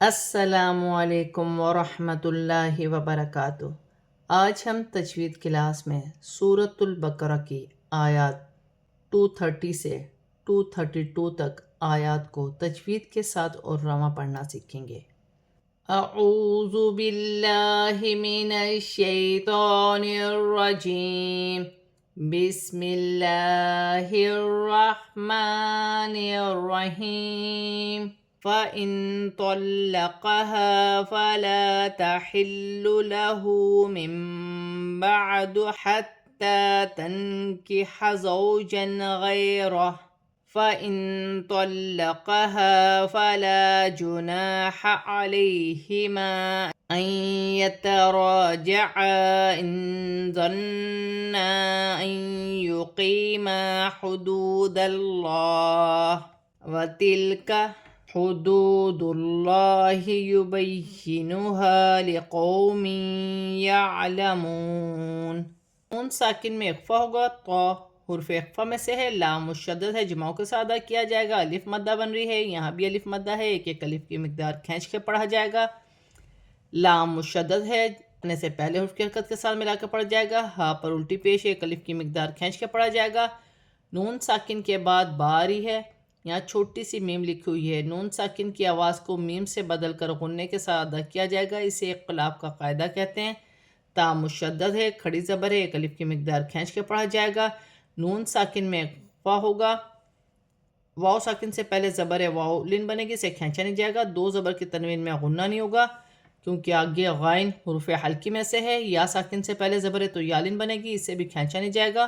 السلام علیکم ورحمۃ اللہ وبرکاتہ۔ آج ہم تجوید کلاس میں سورۃ البقرہ کی آیات 230 سے 232 تک آیات کو تجوید کے ساتھ اور رواں پڑھنا سیکھیں گے۔ اعوذ باللہ من الشیطان الرجیم، بسم اللہ الرحمن الرحیم۔ فَإِن طَلَّقَهَا فَلَا تَحِلُّ لَهُ مِن بَعْدُ حَتَّى تَنكِحَ زَوْجًا غَيْرَهُ فَإِن طَلَّقَهَا فَلَا جُنَاحَ عَلَيْهِمَا أَن يَتَرَاجَعَا إِن ظَنَّا أَن يُقِيمَا حُدُودَ اللَّهِ وَتِلْكَ حدود اللہ یبینها لقوم یعلمون۔ نون ساکن میں اخفا ہوگا، تو حرف اخفا میں سے ہے، لام مشدد ہے، جمعوں کے ساتھ ادا کیا جائے گا، الف مدہ بن رہی ہے، یہاں بھی الف مدہ ہے، ایک ایک الف کی مقدار کھینچ کے پڑھا جائے گا۔ لام مشدد ہے، پڑھنے سے پہلے حرف کی حرکت کے ساتھ ملا کے پڑھا جائے گا، ہاں پر الٹی پیش ایک الف کی مقدار کھینچ کے پڑھا جائے گا۔ نون ساکن کے بعد با آ رہی ہے، یہاں چھوٹی سی میم لکھی ہوئی ہے، نون ساکن کی آواز کو میم سے بدل کر غنّے کے ساتھ ادا کیا جائے گا، اسے اقلاب کا قاعدہ کہتے ہیں۔ تا مشدد ہے، کھڑی زبر ہے، ایک الف کی مقدار کھینچ کے پڑھا جائے گا۔ نون ساکن میں اخفا ہوگا، واو ساکن سے پہلے زبر ہے، واو لن بنے گی، اسے کھینچا نہیں جائے گا، دو زبر کی تنوین میں غنّہ نہیں ہوگا کیونکہ آگے غائن حروف حلقی میں سے ہے، یا ساکن سے پہلے زبر ہے تو یا لن بنے گی، اسے بھی کھینچا نہیں جائے گا۔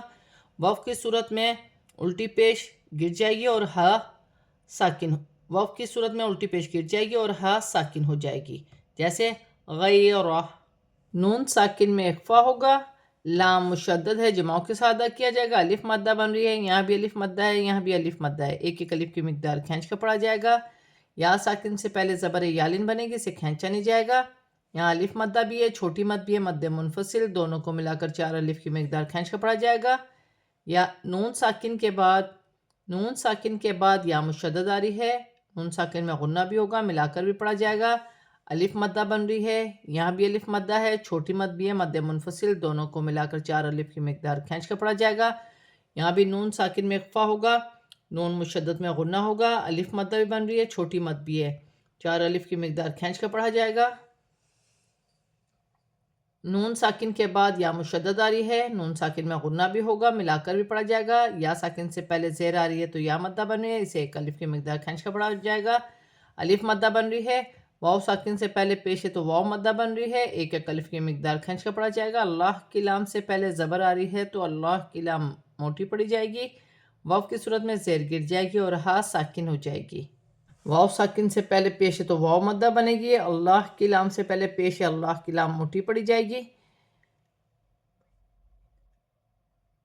واو کی صورت میں الٹی پیش گر جائے گی اور ہا ساکن، واو کی صورت میں الٹی پیش گر جائے گی اور ہا ساکن ہو جائے گی، جیسے غیرہ۔ نون ساکن میں اخفا ہوگا، لام مشدد ہے، جمعوں کے ساتھ ادا کیا جائے گا، الف مدہ بن رہی ہے، یہاں بھی الف مدہ ہے، یہاں بھی الف مدہ ہے، ایک ایک الف کی مقدار کھینچ کے پڑھا جائے گا۔ یا ساکن سے پہلے زبر یالن بنے گی، اسے کھینچا نہیں جائے گا، یہاں الف مدہ بھی ہے، چھوٹی مد بھی ہے، مد منفصل، دونوں کو ملا کر چار الف کی مقدار کھینچ کے پڑھا جائے گا۔ یا نون ساکن کے بعد یا مشدد آ رہی ہے، نون ساکن میں غنّہ بھی ہوگا، ملا کر بھی پڑھا جائے گا، الف مدہ بن رہی ہے، یہاں بھی الف مدہ ہے، چھوٹی مد بھی ہے، مد منفصل، دونوں کو ملا کر چار الف کی مقدار کھینچ کے پڑھا جائے گا۔ یہاں بھی نون ساکن میں اخفا ہوگا، نون مشدد میں غنّہ ہوگا، الف مدہ بھی بن رہی ہے، چھوٹی مد بھی ہے، چار الف کی مقدار کھینچ کے پڑھا جائے گا۔ نون ساکن کے بعد یا مشدد آ رہی ہے، نون ساکن میں غنّہ بھی ہوگا، ملا کر بھی پڑھا جائے گا، یا ساکن سے پہلے زیر آ رہی ہے تو یا مدہ بن رہی ہے، اسے ایک الف کی مقدار کھینچ کے پڑھا جائے گا، الف مدہ بن رہی ہے، واو ساکن سے پہلے پیش ہے تو واو مدہ بن رہی ہے، ایک ایک الف کی مقدار کھینچ کے پڑھا جائے گا، اللہ کی لام سے پہلے زبر آ رہی ہے تو اللہ کی لام موٹی پڑھی جائے گی، واو کی صورت میں زیر گر جائے گی اور ہا ساکن ہو جائے گی۔ واو ساکن سے پہلے پیش ہے تو واو مدہ بنے گی، اللہ کی لام سے پہلے پیش ہے، اللہ کی لام موٹی پڑھی جائے گی۔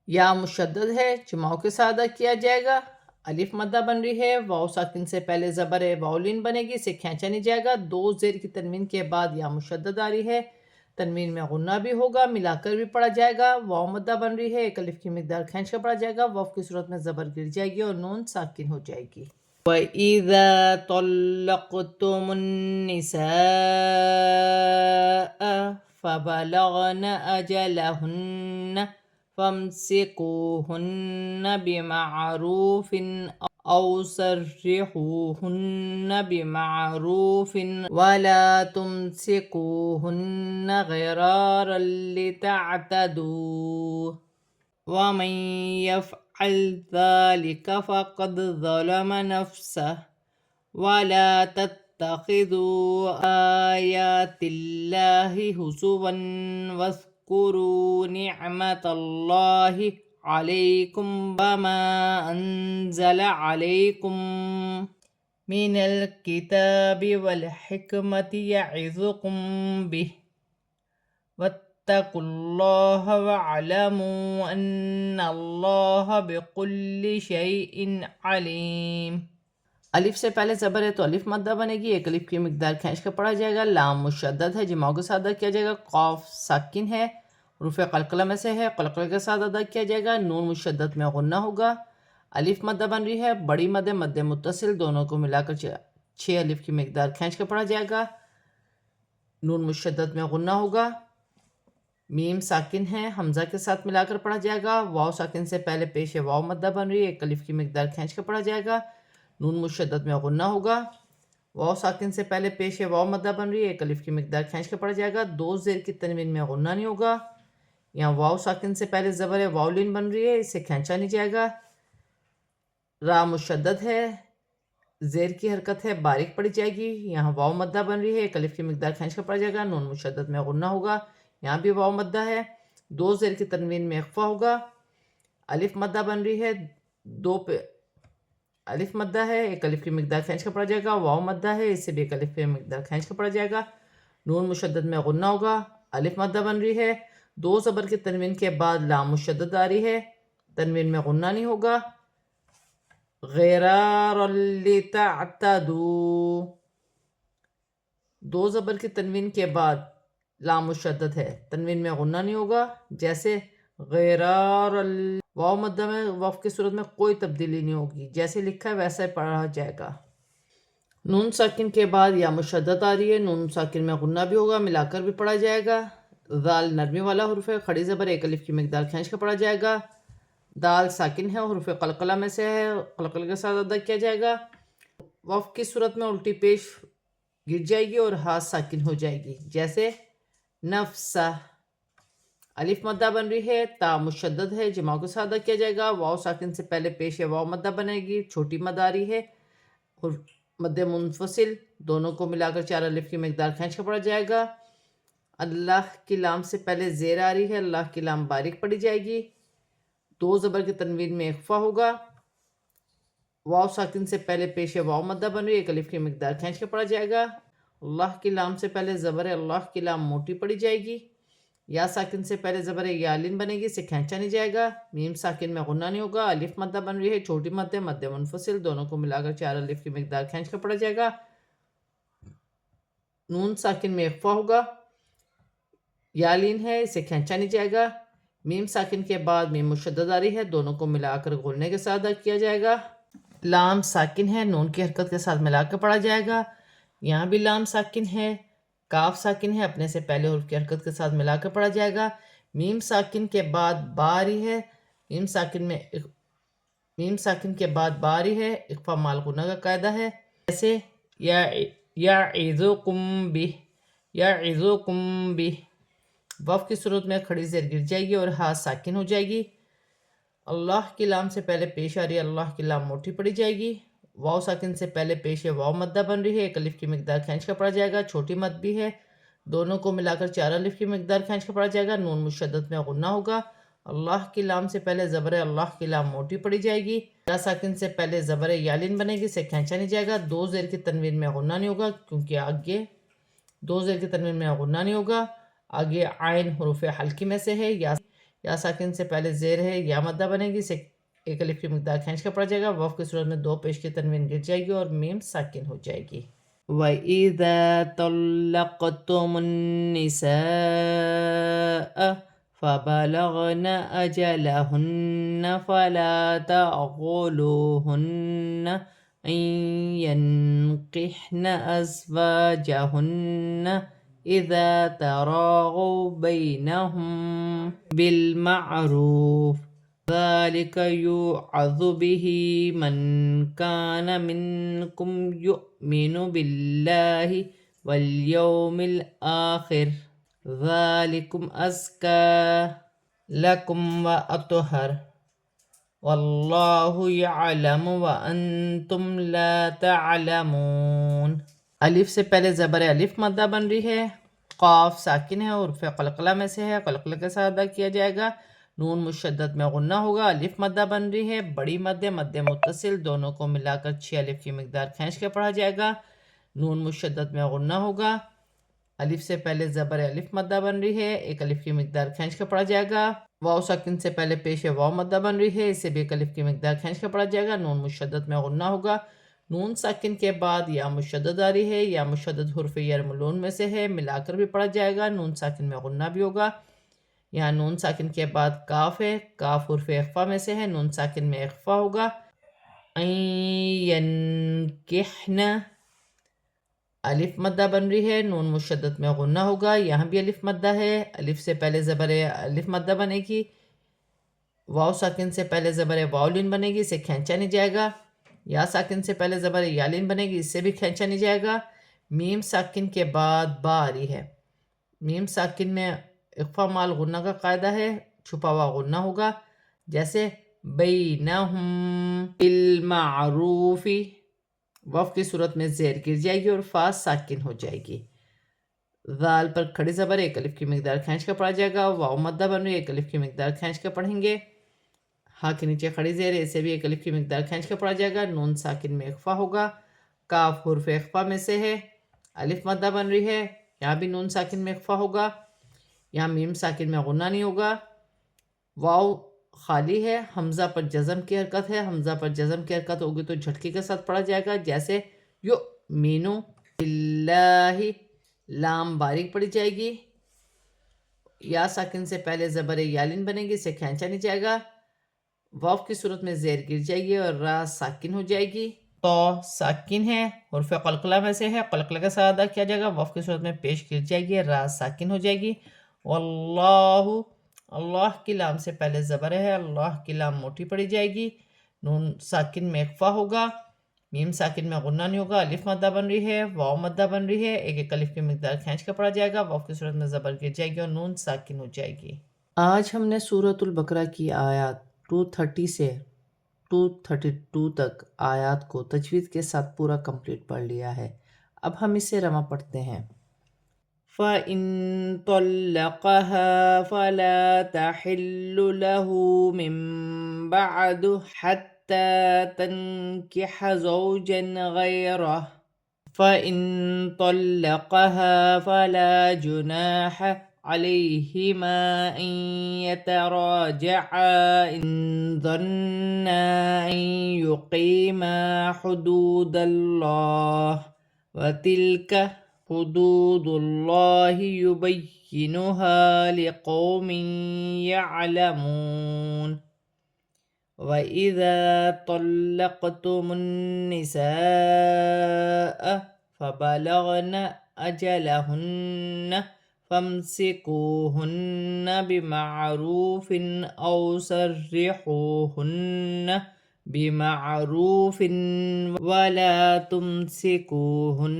یا مشدد ہے، جمعوں کے ساتھ ادا کیا جائے گا، الف مدہ بن رہی ہے، واو ساکن سے پہلے زبر ہے، واو لین بنے گی، اسے کھینچا نہیں جائے گا، دو زیر کی تنوین کے بعد یا مشدد آ رہی ہے، تنوین میں غنّہ بھی ہوگا، ملا کر بھی پڑھا جائے گا، واو مدہ بن رہی ہے، ایک الف کی مقدار کھینچ کر پڑھا جائے گا، واو کی صورت میں زبر گر جائے گی اور نون ساکن ہو جائے گی۔ وَإِذَا طَلَّقْتُمُ النِّسَاءَ فَبَلَغْنَ أَجَلَهُنَّ فَامْسِكُوهُنَّ بِمَعْرُوفٍ أَوْ سَرِّحُوهُنَّ بِمَعْرُوفٍ وَلَا تُمْسِكُوهُنَّ ضِرَارًا لِتَعْتَدُوا وَمَن يَفْعَلْ ذَلِكَ فَقَدْ ظَلَمَ نَفْسَهُ وَلَا تَتَّخِذُوا آيَاتِ اللَّهِ هُزُوًا وَاذْكُرُوا نِعْمَةَ اللَّهِ عَلَيْكُمْ وَمَا أَنزَلَ عَلَيْكُمْ مِنَ الْكِتَابِ وَالْحِكْمَةِ يَعِظُكُمْ بِهِ وَاتَّقُوا اللَّهَ وَاعْلَمُوا أَنَّ اللَّهَ بِكُلِّ شَيْءٍ عَلِيمٌ۔ الف سے پہلے زبر ہے تو الف مدہ بنے گی، ایک الف کی مقدار کھینچ کر پڑھا جائے گا، لام مشدد ہے، جمعوں کے ساتھ ادا کیا جائے گا، قاف ساکن ہے، حروف قلقلہ میں سے ہے، قلقلہ کے ساتھ ادا کیا جائے گا، نون مشدد میں غنّہ ہوگا، الف مدہ بن رہی ہے، بڑی مد مد متصل، دونوں کو ملا کر 6 الف کی مقدار کھینچ کے پڑھا جائے گا. نون مشدد میں غنہ ہوگا. میم ساکن ہے حمزہ کے ساتھ ملا کر پڑھا جائے گا. واو ساکن سے پہلے پیش واو مدہ بن رہی ہے. 1 الف کی مقدار کھینچ کے پڑھا جائے گا. نون مشدد میں غنہ ہوگا. واو ساکن سے پہلے پیش واو مدہ بن رہی ہے. 1 الف کی مقدار کھینچ کے پڑھا جائے گا. 2 زیر کی تنوین میں غنہ نہیں ہوگا. یہاں واو ساکن سے پہلے زبر واو لین بن رہی ہے، اسے کھینچا نہیں جائے گا. را مشدد ہے، زیر کی حرکت ہے، باریک پڑی جائے گی. یہاں واو مدہ بن رہی ہے، 1 الف کی مقدار کھینچ کر پڑا جائے گا. نون مشدد میں غنہ ہوگا. یہاں بھی واو مدہ ہے. 2 زیر کی تنوین میں اخفا ہوگا. الف مدہ بن رہی ہے، 2 پہ الف مدہ ہے، 1 الف کی مقدار کھینچ کر پڑا جائے گا. واو مدہ ہے، اس سے بھی 1 الف کی مقدار کھینچ کر پڑا جائے گا. نون مشدد میں غنہ ہوگا. الف مدہ بن رہی ہے. 2 زبر کی تنوین کے بعد لام مشدد آ رہی ہے، تنوین میں غنہ نہیں ہوگا. غرارا لتعتدوا، 2 زبر کی تنوین کے بعد لام مشدد ہے، تنوین میں غنہ نہیں ہوگا. جیسے غرارا، واو مدہ میں وقف کی صورت میں کوئی تبدیلی نہیں ہوگی، جیسے لکھا ہے ویسا ہی پڑھا جائے گا. نون ساکن کے بعد یا مشدد آ رہی ہے، نون ساکن میں غنہ بھی ہوگا، ملا کر بھی پڑھا جائے گا. ذال نرمی والا حرف ہے، کھڑی زبر 1 الف کی مقدار کھینچ کر پڑھا جائے گا. دال ساکن ہے، حرف قلقلہ میں سے ہے، قلقلہ کے ساتھ ادا کیا جائے گا. وقف کی صورت میں الٹی پیش گر جائے گی اور ہاتھ ساکن ہو جائے گی، جیسے نفسہ. الف مدہ بن رہی ہے، تا مشدد ہے، جمع کے ساتھ ادا کیا جائے گا. واو ساکن سے پہلے پیش واو مدہ بنے گی، چھوٹی مد آ رہی ہے. مد منفصل دونوں کو ملا کر 4 الف کی مقدار کھینچ کے پڑھا جائے گا. اللہ کی لام سے پہلے زیر آ رہی ہے، اللہ کی لام باریک پڑی جائے گی. 2 زبر کی تنوین میں اخفا ہوگا. واو ساکن سے پہلے پیش واو مدہ بن رہی ہے، 1 الف کی مقدار کھینچ کے پڑھا جائے گا. اللہ کی لام سے پہلے زبر اللہ کی لام موٹی پڑی جائے گی. یا ساکن سے پہلے زبر یالین بنے گی، اسے کھینچا نہیں جائے گا. میم ساکن میں غنہ نہیں ہوگا. الف مدہ بن رہی ہے، چھوٹی مد ہے، مد منفصل دونوں کو ملا کر 4 الف کی مقدار کھینچ کر پڑھا جائے گا. نون ساکن میں اخفا ہوگا. یالین ہے، اسے کھینچا نہیں جائے گا. میم ساکن کے بعد میم مشدد آ رہی ہے، دونوں کو ملا کر غننے کے ساتھ ادا کیا جائے گا. لام ساکن ہے، نون کی حرکت کے ساتھ ملا کر پڑھا جائے گا. یہاں بھی لام ساکن ہے. کاف ساکن ہے، اپنے سے پہلے حرف کی حرکت کے ساتھ ملا کر پڑھا جائے گا. میم ساکن کے بعد با آ رہی ہے، میم ساکن کے بعد با آ رہی ہے، اخفا مال غنہ کا قاعدہ ہے. جیسے یعظکم بہ، یعظکم بہ. وقف کی صورت میں کھڑی زیر گر جائے گی اور ہاتھ ساکن ہو جائے گی. اللہ کی لام سے پہلے پیش آ رہی ہے، اللہ کی لام موٹی پڑی جائے گی. واو ساکن سے پہلے پیش واو مدہ بن رہی ہے، 1 الف کی مقدار کھینچ کر پڑھا جائے گا، چھوٹی مد بھی ہے، دونوں کو ملا کر 4 الف کی مقدار کھینچ کر پڑھا جائے گا. نون مشدد میں غنہ ہوگا. اللہ کی لام سے پہلے زبر اللہ کی لام موٹی پڑی جائے گی. یا ساکن سے پہلے زبر یالین بنے گی، اسے کھینچا نہیں جائے گا. 2 زیر کی تنوین میں غنہ نہیں ہوگا، کیونکہ آگے 2 زیر کی تنوین میں غنہ نہیں ہوگا. آگے عین حروف حلقی میں سے ہے. یا ساکن سے پہلے زیر ہے، یا مدہ بنے گی، اسے 1 الف کی مقدار کھینچ کر پڑا جائے گا. وقف کی صورت میں 2 پیش کی تنوین گر جائے گی اور میم ساکن ہو جائے گی. وَإِذَا طَلَّقْتُمُ النِّسَاءَ فَبَلَغْنَ أَجَلَهُنَّ فَلَا تَعْضُلُوهُنَّ أَن يَنكِحْنَ أَزْوَاجَهُنَّ إِذَا تَرَاضَوْا بَيْنَهُم بِالْمَعْرُوفِ ذَلِكَ يُوعَظُ بِهِ مَن كَانَ مِنكُمْ يُؤْمِنُ بِاللَّهِ وَالْيَوْمِ الْآخِرِ ذَلِكُمْ أَزْكَىٰ لَكُمْ وَأَطْهَرُ وَاللَّهُ يَعْلَمُ وَأَنْتُمْ لَا تَعْلَمُونَ. الف سے پہلے زبر الف مدہ بن رہی ہے. قاف ساکن ہے، حرف قلقلہ میں سے ہے، قلقلہ کے ساتھ ادا کیا جائے گا. نون مشدد میں غنہ ہوگا. الف مدہ بن رہی ہے، بڑی مد مد متصل دونوں کو ملا کر 6 الف کی مقدار کھینچ کے پڑھا جائے گا. نون مشدد میں غنہ ہوگا. الف سے پہلے زبر الف مدہ بن رہی ہے، 1 الف کی مقدار کھینچ کے پڑھا جائے گا. واو ساکن سے پہلے پیش واو مدہ بن رہی ہے، اسے بھی 1 الف کی مقدار کھینچ کے پڑھا جائے گا. نون مشدد میں غنہ ہوگا. نون ساکن کے بعد یا مشدد آ رہی ہے، یا مشدد حرف یرملون میں سے ہے، ملا کر بھی پڑھا جائے گا. نون ساکن میں غنہ بھی ہوگا. یہاں نون ساکن کے بعد کاف ہے، کاف حرف اخفا میں سے ہے، نون ساکن میں اخفا ہوگا. ینکحن الف مدہ بن رہی ہے، نون مشدد میں غنہ ہوگا، یہاں بھی الف مدہ ہے، الف سے پہلے زبر الف مدہ بنے گی، واو ساکن سے پہلے زبر واولین بنے گی، اسے کھینچا نہیں جائے گا، یا ساکن سے پہلے زبر یالین بنے گی، اس سے بھی کھینچا نہیں جائے گا، میم ساکن کے بعد با آ رہی ہے، میم ساکن میں اخفا مال غنہ کا قاعدہ ہے، چھپا ہوا غنہ ہوگا، جیسے بینہم بالمعروف، وف کی صورت میں زیر گر جائے گی اور فا ساکن ہو جائے گی، ذال پر کھڑی زبر ایک الف کی مقدار کھینچ کر پڑھا جائے گا، واو مدہ بن رہی ہے، ایک الف کی مقدار کھینچ کر پڑھیں گے، ہاں کے نیچے کھڑی زیر ہے، اسے بھی ایک الف کی مقدار کھینچ کر پڑھا جائے گا، نون ساکن میں اخفا ہوگا، کاف حرف اخفا میں سے ہے، الف مدہ بن رہی ہے، یہاں بھی نون ساکن میں اخفا ہوگا، یہاں میم ساکن میں غنہ نہیں ہوگا، واو خالی ہے، حمزہ پر جزم کی حرکت ہے، حمزہ پر جزم کی حرکت ہوگی تو جھٹکے کے ساتھ پڑھا جائے گا، جیسے یؤمنو باللہ، لام باریک پڑھی جائے گی، یا ساکن سے پہلے زبر یالین بنے گی، اسے کھینچا نہیں جائے گا، واو کی صورت میں زیر گر جائے گی اور را ساکن ہو جائے گی، تو ساکن ہے، حرف قلقلہ میں سے ہے، قلقلہ کے ساتھ ادا کیا جائے گا، واو کی صورت میں پیش گر جائے گی، را ساکن ہو جائے گی، واللہ، اللہ کی لام سے پہلے زبر ہے، اللہ کی لام موٹی پڑی جائے گی، نون ساکن میں اخفا ہوگا، میم ساکن میں غنہ نہیں ہوگا، الف مدہ بن رہی ہے، واو مدہ بن رہی ہے، ایک ایک الف کی مقدار کھینچ کر پڑھا جائے گا، واو کی صورت میں زبر گر جائے گی اور نون ساکن ہو جائے گی۔ آج ہم نے سورۃ البقرہ کی آیات 230 سے 232 تک آیات کو تجوید کے ساتھ پورا کمپلیٹ پڑھ لیا ہے، اب ہم اسے رواں پڑھتے ہیں۔ فَإِن طَلَّقَهَا فَلَا تَحِلُّ لَهُ مِن بَعْدُ حَتَّى تَنكِحَ زَوْجًا غَيْرَهُ فَإِن طَلَّقَهَا فَلَا جُنَاحَ عَلَيْهِمَا أَن يَتَرَاجَعَا إِن ظَنَّا أَن يُقِيمَا حُدُودَ اللَّهِ وَتِلْكَ حدود اللہ یبینھا لقوم یعلمون وَإِذَا طَلَّقْتُمُ النِّسَاءَ فَبَلَغْنَ أَجَلَهُنَّ فَامْسِكُوهُنَّ بِمَعْرُوفٍ أَوْ سَرِّحُوهُنَّ بِمَعْرُوفٍ وَلَا تُمْسِكُوهُنَّ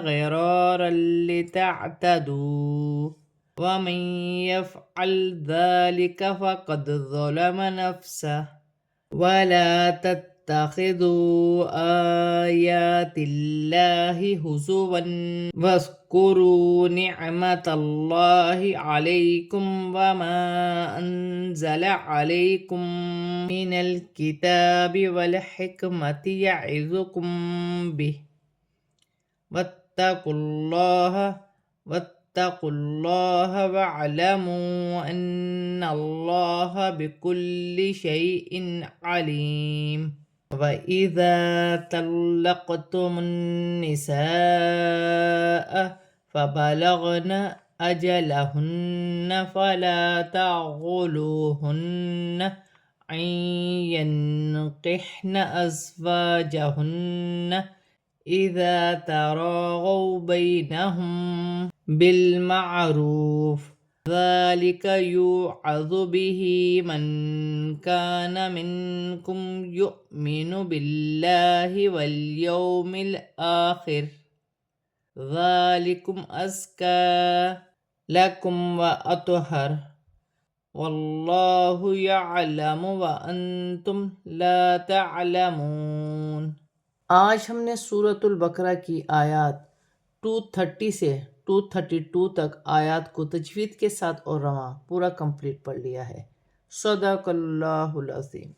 غِرَارًا لِتَعْتَدُوا وَمَنْ يَفْعَلْ ذَلِكَ فَقَدْ ظَلَمَ نَفْسَهُ وَلَا تَتَّخِذُوا آيَاتِ اللَّهِ هُزُوًا وَاذْكُرُوا نِعْمَةَ اللَّهِ عَلَيْكُمْ وَمَا أَنزَلَ عَلَيْكُمْ مِنَ الْكِتَابِ وَالْحِكْمَةِ يَعِظُكُمْ بِهِ وَاتَّقُوا اللَّهَ وَاعْلَمُوا أَنَّ اللَّهَ بِكُلِّ شَيْءٍ عَلِيمٌ وَإِذَا طَلَّقْتُمُ النِّسَاءَ فَبَلَغْنَ أَجَلَهُنَّ فَلَا تَعْضُلُوهُنَّ أَن يَنكِحْنَ أَزْوَاجَهُنَّ إِذَا تَرَاضَوْا بَيْنَهُم بِالْمَعْرُوفِ ذَلِكَ يُوعَظُ بِهِ مَن كَانَ مِنكُمْ يُؤْمِنُ بِاللَّهِ وَالْيَوْمِ الْآخِرِ ذَلِكُمْ أَزْكَىٰ لَكُمْ وَأَطْهَرُ وَاللَّهُ يَعْلَمُ وَأَنْتُمْ لَا تَعْلَمُونَ۔ آج ہم نے سورۃ البقرہ کی آیات 230 سے 232 تک آیات کو تجوید کے ساتھ اور رواں پورا کمپلیٹ پڑھ لیا ہے۔ صدق اللہ العظیم۔